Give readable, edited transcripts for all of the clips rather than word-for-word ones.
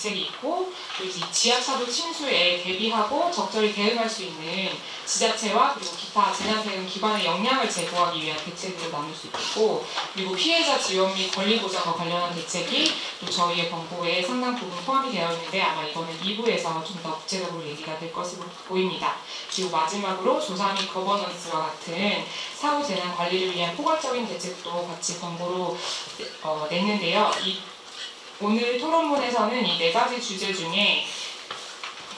대책이 있고, 그리고 이 지하차도 침수에 대비하고 적절히 대응할 수 있는 지자체와 그리고 기타 재난 대응 기관의 역량을 제고하기 위한 대책으로 나눌 수 있고, 그리고 피해자 지원 및 권리 보장과 관련한 대책이 또 저희의 권고에 상당 부분 포함이 되어 있는데 아마 이거는 2부에서 좀 더 구체적으로 얘기가 될 것으로 보입니다. 그리고 마지막으로 조사 및 거버넌스와 같은 사후 재난 관리를 위한 포괄적인 대책도 같이 권고로 냈는데요. 오늘 토론문에서는 이 4가지 주제 중에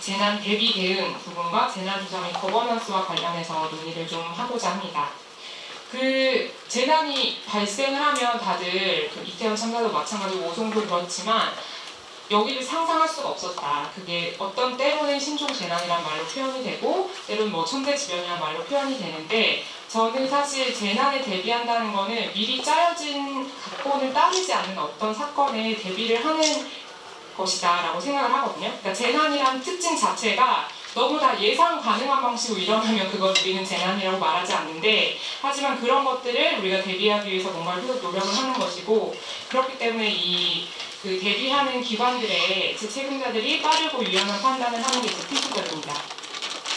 재난 대비 대응 부분과 재난 조사 및 거버넌스와 관련해서 논의를 좀 하고자 합니다. 재난이 발생을 하면 다들 이태원 참사도 마찬가지고 오송도 그렇지만 여기를 상상할 수가 없었다. 그게 어떤 때로는 신종재난이란 말로 표현이 되고 때로는 뭐 천재지변이란 말로 표현이 되는데 저는 사실 재난에 대비한다는 거는 미리 짜여진 각본을 따르지 않는 어떤 사건에 대비를 하는 것이다 라고 생각을 하거든요. 그러니까 재난이란 특징 자체가 너무 다 예상 가능한 방식으로 일어나면 그걸 우리는 재난이라고 말하지 않는데 하지만 그런 것들을 우리가 대비하기 위해서 뭔가를 계속 노력을 하는 것이고 그렇기 때문에 대비하는 기관들의 책임자들이 빠르고 유연한 판단을 하는 게 필수적입니다.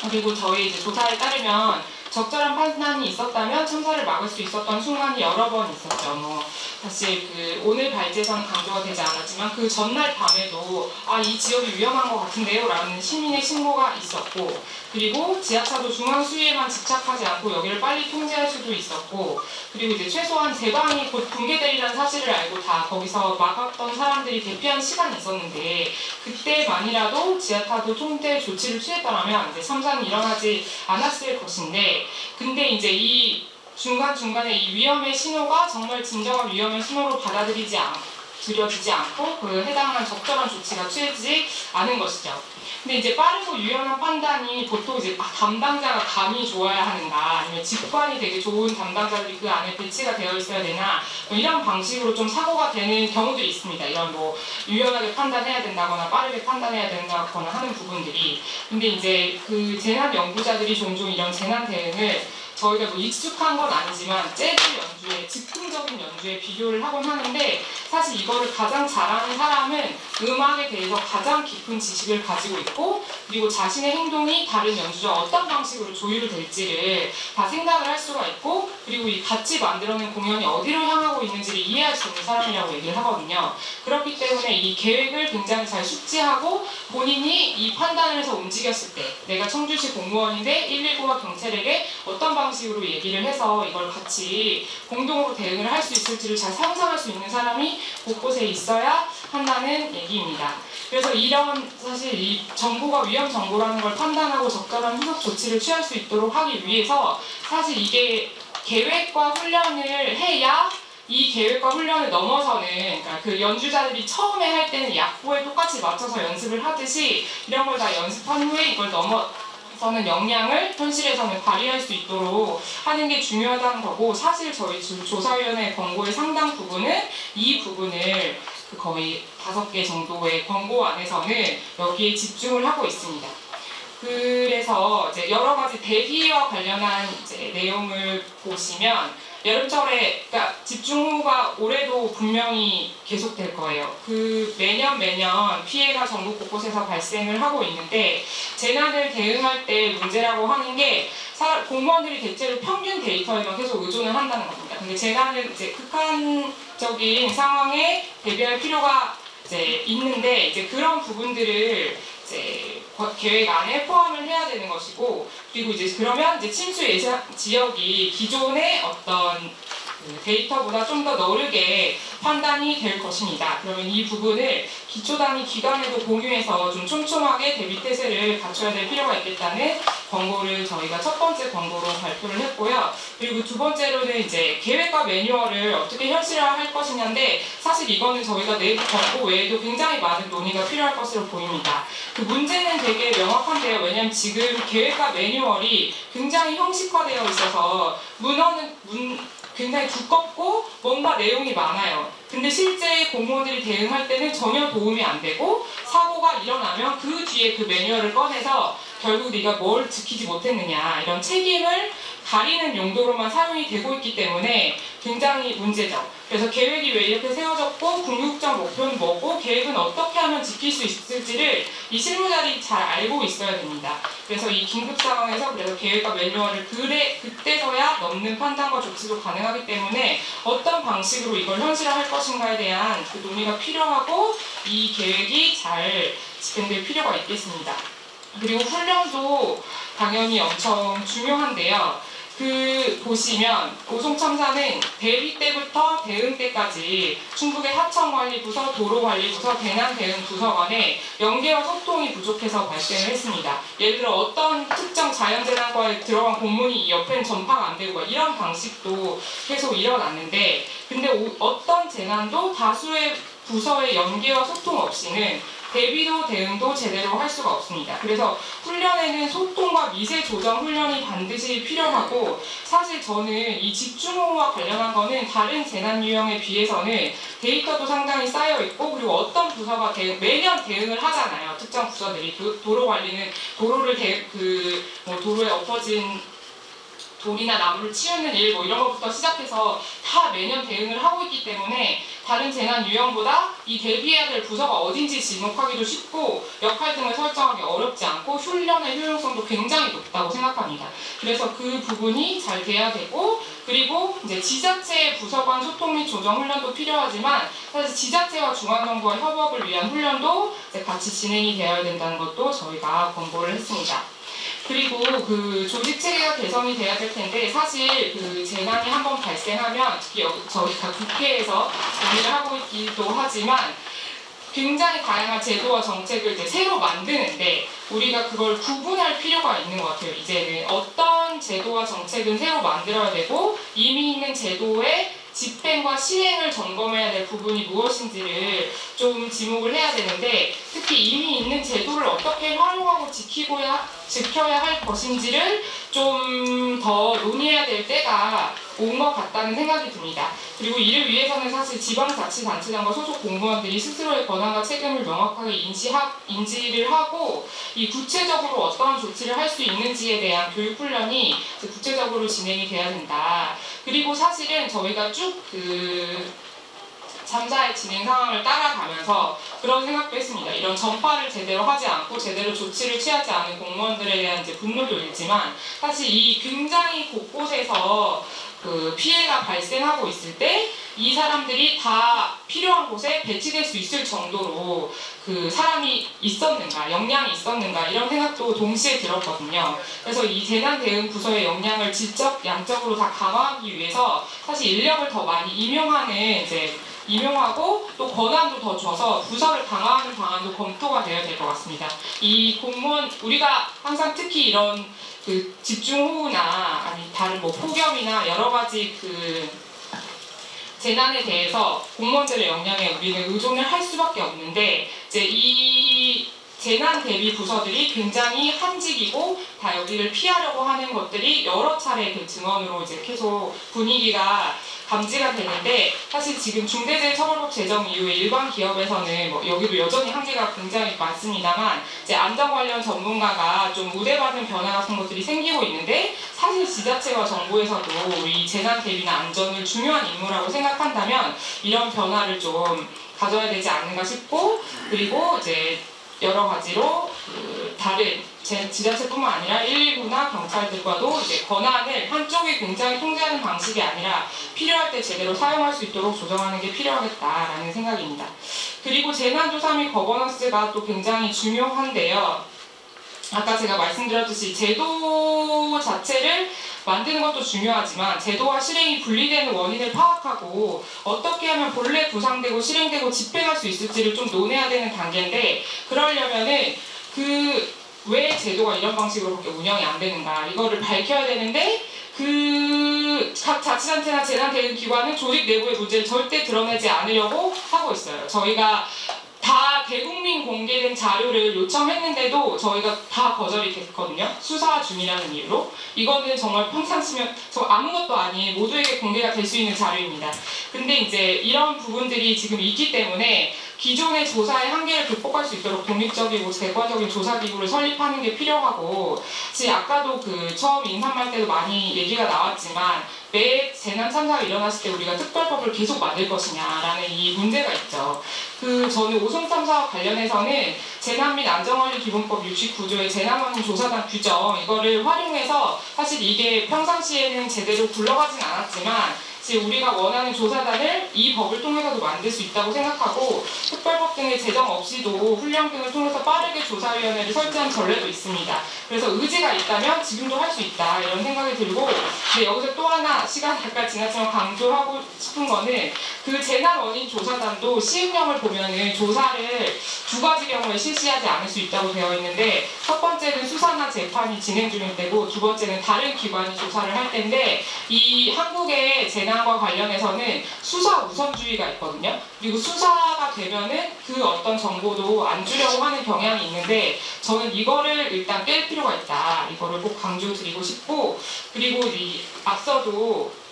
그리고 저희 조사에 따르면 적절한 판단이 있었다면 참사를 막을 수 있었던 순간이 여러 번 있었죠. 사실 오늘 발제에서는 강조가 되지 않았지만 그 전날 밤에도 이 지역이 위험한 것 같은데요 라는 시민의 신고가 있었고 그리고 지하차도 중앙 수위에만 집착하지 않고 여기를 빨리 통제할 수도 있었고 그리고 이제 최소한 대방이 곧 붕괴되리라는 사실을 알고 다 거기서 막았던 사람들이 대피한 시간이 있었는데 그때만이라도 지하차도 통제 조치를 취했더라면 이제 참사는 일어나지 않았을 것인데 근데 이제 이 중간중간에 이 위험의 신호가 정말 진정한 위험의 신호로 받아들여지지 않고 해당한 적절한 조치가 취해지지 않은 것이죠. 근데 이제 빠르고 유연한 판단이 보통 이제 담당자가 감이 좋아야 하는가 아니면 직관이 되게 좋은 담당자들이 그 안에 배치가 되어 있어야 되나 이런 방식으로 좀 사고가 되는 경우들이 있습니다. 이런 유연하게 판단해야 된다거나 빠르게 판단해야 된다거나 하는 부분들이 근데 이제 재난 연구자들이 종종 이런 재난 대응을 저희가 익숙한 건 아니지만 재즈 연주에 즉흥적인 연주에 비교를 하곤 하는데 사실 이거를 가장 잘하는 사람은 음악에 대해서 가장 깊은 지식을 가지고 있고 그리고 자신의 행동이 다른 연주자와 어떤 방식으로 조율이 될지를 다 생각을 할 수가 있고 그리고 이 같이 만들어낸 공연이 어디로 향하고 있는지를 이해할 수 있는 사람이라고 얘기를 하거든요. 그렇기 때문에 이 계획을 굉장히 잘 숙지하고 본인이 이 판단을 해서 움직였을 때 내가 청주시 공무원인데 119와 경찰에게 어떤 방식으로 얘기를 해서 이걸 같이 공동으로 대응을 할 수 있을지를 잘 상상할 수 있는 사람이 곳곳에 있어야 한다는 얘기입니다. 그래서 이런 사실 이 정보가 위험 정보라는 걸 판단하고 적절한 후속 조치를 취할 수 있도록 하기 위해서 사실 이게 계획과 훈련을 해야 이 계획과 훈련을 넘어서는 그러니까 연주자들이 처음에 할 때는 약보에 똑같이 맞춰서 연습을 하듯이 이런 걸 다 연습한 후에 이걸 넘어서는 역량을 현실에서는 발휘할 수 있도록 하는 게 중요하다는 거고 사실 저희 조사위원회 권고의 상당 부분은 이 부분을 거의 5개 정도의 권고 안에서는 여기에 집중을 하고 있습니다. 그래서 이제 여러 가지 대비와 관련한 이제 내용을 보시면 여름철에 그러니까 집중호우가 올해도 분명히 계속될 거예요. 매년 피해가 전국 곳곳에서 발생을 하고 있는데 재난을 대응할 때 문제라고 하는 게 공무원들이 대체로 평균 데이터에만 계속 의존을 한다는 겁니다. 근데 재난은 이제 극한적인 상황에 대비할 필요가 이제 있는데 이제 그런 부분들을 이제 계획 안에 포함을 해야 되는 것이고 그리고 이제 그러면 이제 침수 예상 지역이 기존의 어떤 데이터보다 좀 더 너르게 판단이 될 것입니다. 그러면 이 부분을 기초단위 기관에도 공유해서 좀 촘촘하게 대비 태세를 갖춰야 될 필요가 있겠다는 권고를 저희가 첫 번째 권고로 발표를 했고요. 그리고 두 번째로는 이제 계획과 매뉴얼을 어떻게 현실화할 것이냐인데 사실 이거는 저희가 내부 권고 외에도 굉장히 많은 논의가 필요할 것으로 보입니다. 문제는 되게 명확한데요. 왜냐하면 지금 계획과 매뉴얼이 굉장히 형식화되어 있어서 문헌은 굉장히 두껍고 뭔가 내용이 많아요. 근데 실제 공무원들이 대응할 때는 전혀 도움이 안 되고 사고가 일어나면 그 뒤에 그 매뉴얼을 꺼내서 결국 네가 뭘 지키지 못했느냐 이런 책임을 가리는 용도로만 사용이 되고 있기 때문에 굉장히 문제죠. 그래서 계획이 왜 이렇게 세워졌고 궁극적 목표는 뭐고 계획은 어떻게 하면 지킬 수 있을지를 이 실무자들이 잘 알고 있어야 됩니다. 그래서 이 긴급 상황에서 그래서 계획과 매뉴얼을 그때서야 넘는 판단과 조치도 가능하기 때문에 어떤 방식으로 이걸 현실화할 것인가에 대한 그 논의가 필요하고 이 계획이 잘 집행될 필요가 있겠습니다. 그리고 훈련도 당연히 엄청 중요한데요. 보시면 오송참사는 대비 때부터 대응 때까지 충북의 하천관리부서, 도로관리부서, 재난대응부서 간에 연계와 소통이 부족해서 발생을 했습니다. 예를 들어 어떤 특정 자연재난과에 들어간 공문이 이 옆에는 전파가 안 되고 이런 방식도 계속 일어났는데 근데 어떤 재난도 다수의 부서의 연계와 소통 없이는 대비도 대응도 제대로 할 수가 없습니다. 그래서 훈련에는 소통과 미세 조정 훈련이 반드시 필요하고 사실 저는 이 집중호우와 관련한 거는 다른 재난 유형에 비해서는 데이터도 상당히 쌓여 있고 그리고 어떤 부서가 매년 대응을 하잖아요. 특정 부서들이 도로 관리는 도로를 도로에 엎어진 돌이나 나무를 치우는 일 이런 것부터 시작해서 다 매년 대응을 하고 있기 때문에 다른 재난 유형보다 이 대비해야 될 부서가 어딘지 지목하기도 쉽고 역할 등을 설정하기 어렵지 않고 훈련의 효용성도 굉장히 높다고 생각합니다. 그래서 그 부분이 잘 돼야 되고 그리고 이제 지자체 부서 간 소통 및 조정 훈련도 필요하지만 사실 지자체와 중앙정부와 협업을 위한 훈련도 이제 같이 진행이 되어야 된다는 것도 저희가 권고를 했습니다. 그리고 조직 체계가 개선이 돼야 될 텐데 사실 재난이 한번 발생하면 특히 저희가 국회에서 논의를 하고 있기도 하지만 굉장히 다양한 제도와 정책을 이제 새로 만드는데 우리가 그걸 구분할 필요가 있는 것 같아요. 이제는 어떤 제도와 정책은 새로 만들어야 되고 이미 있는 제도의 집행과 시행을 점검해야 될 부분이 무엇인지를 좀 지목을 해야 되는데 특히 이미 있는 제도를 어떻게 활용하고 지켜야 할 것인지를 좀 더 논의해야 될 때가 온 것 같다는 생각이 듭니다. 그리고 이를 위해서는 사실 지방자치단체장과 소속 공무원들이 스스로의 권한과 책임을 명확하게 인지를 하고 이 구체적으로 어떠한 조치를 할 수 있는지에 대한 교육훈련이 구체적으로 진행이 돼야 된다. 그리고 사실은 저희가 쭉 참사의 진행 상황을 따라가면서 그런 생각도 했습니다. 이런 전파를 제대로 하지 않고 제대로 조치를 취하지 않은 공무원들에 대한 이제 분노도 있지만 사실 이 굉장히 곳곳에서 피해가 발생하고 있을 때 이 사람들이 다 필요한 곳에 배치될 수 있을 정도로 사람이 있었는가, 역량이 있었는가 이런 생각도 동시에 들었거든요. 그래서 이 재난대응 부서의 역량을 질적, 양적으로 다 강화하기 위해서 사실 인력을 더 많이 임용하고 또 권한도 더 줘서 부서를 강화하는 방안도 검토가 되어야 될 것 같습니다. 이 공무원 우리가 항상 특히 이런 집중호우나 아니 다른 폭염이나 여러 가지 재난에 대해서 공무원들의 역량에 우리는 의존을 할 수밖에 없는데 이제 이 재난 대비 부서들이 굉장히 한직이고 다 여기를 피하려고 하는 것들이 여러 차례 증언으로 이제 계속 분위기가 감지가 되는데 사실 지금 중대재해처벌법 제정 이후에 일반 기업에서는 여기도 여전히 한계가 굉장히 많습니다만 이제 안전 관련 전문가가 좀 우대받은 변화 같은 것들이 생기고 있는데 사실 지자체와 정부에서도 우리 재난 대비나 안전을 중요한 임무라고 생각한다면 이런 변화를 좀 가져야 되지 않는가 싶고 그리고 이제 여러 가지로 다른 지자체뿐만 아니라 119나 경찰들과도 이제 권한을 한쪽이 굉장히 통제하는 방식이 아니라 필요할 때 제대로 사용할 수 있도록 조정하는 게 필요하겠다라는 생각입니다. 그리고 재난조사 및 거버넌스가 또 굉장히 중요한데요. 아까 제가 말씀드렸듯이 제도 자체를 만드는 것도 중요하지만 제도와 실행이 분리되는 원인을 파악하고 어떻게 하면 본래 구상되고 실행되고 집행할 수 있을지를 좀 논해야 되는 단계인데 그러려면은 왜 제도가 이런 방식으로 그렇게 운영이 안 되는가 이거를 밝혀야 되는데 각 자치단체나 재난대응기관은 조직 내부의 문제를 절대 드러내지 않으려고 하고 있어요. 저희가 다 대국민 공개된 자료를 요청했는데도 저희가 다 거절이 됐거든요. 수사 중이라는 이유로. 이거는 정말 평상시면 아무것도 아닌 모두에게 공개가 될 수 있는 자료입니다. 근데 이제 이런 부분들이 지금 있기 때문에 기존의 조사의 한계를 극복할 수 있도록 독립적이고 객관적인 조사기구를 설립하는 게 필요하고, 지금 아까도 그 처음 인사말 때도 많이 얘기가 나왔지만 매 재난 참사가 일어났을 때 우리가 특별법을 계속 만들 것이냐라는 이 문제가 있죠. 저는 오송 참사와 관련해서는 재난 및 안전관리기본법 69조의 재난원인 조사단 규정 이거를 활용해서 사실 이게 평상시에는 제대로 굴러가진 않았지만 지금 우리가 원하는 조사단을 이 법을 통해서도 만들 수 있다고 생각하고 특별법 등의 제정 없이도 훈련 등을 통해서 빠르게 조사위원회를 설치한 전례도 있습니다. 그래서 의지가 있다면 지금도 할 수 있다 이런 생각이 들고, 근데 여기서 또 하나 시간이 잠깐 지났지만 강조하고 싶은 거는 그 재난 원인 조사단도 시행령을 보면은 조사를 두 가지 경우에 실시하지 않을 수 있다고 되어 있는데, 첫 번째는 수사나 재판이 진행 중일 때고 두 번째는 다른 기관이 조사를 할 때인데, 이 한국의 재난과 관련해서는 수사 우선주의가 있거든요. 그리고 수사가 되면은 그 어떤 정보도 안 주려고 하는 경향이 있는데, 저는 이거를 일단 깰 필요가 있다. 이거를 꼭 강조드리고 싶고, 그리고 앞서도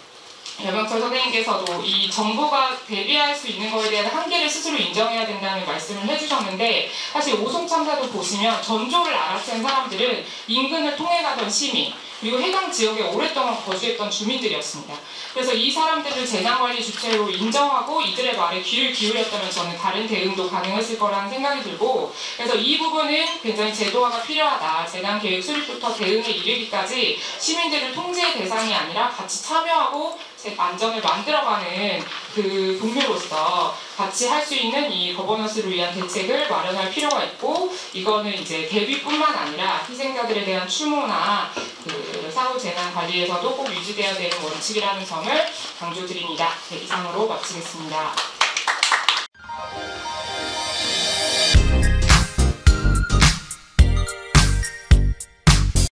여명철 선생님께서도 이 정부가 대비할 수 있는 거에 대한 한계를 스스로 인정해야 된다는 말씀을 해주셨는데, 사실 오송 참사도 보시면 전조를 알아챈 사람들은 인근을 통해 가던 시민, 그리고 해당 지역에 오랫동안 거주했던 주민들이었습니다. 그래서 이 사람들을 재난관리 주체로 인정하고 이들의 말에 귀를 기울였다면 저는 다른 대응도 가능했을 거라는 생각이 들고, 그래서 이 부분은 굉장히 제도화가 필요하다. 재난계획 수립부터 대응에 이르기까지 시민들을 통제의 대상이 아니라 같이 참여하고 안전을 만들어가는 그 동료로서 같이 할 수 있는 이 거버넌스를 위한 대책을 마련할 필요가 있고, 이거는 이제 대비뿐만 아니라 희생자들에 대한 추모나 그 사후 재난 관리에서도 꼭 유지돼야 되는 원칙이라는 점을 강조드립니다. 네, 이상으로 마치겠습니다.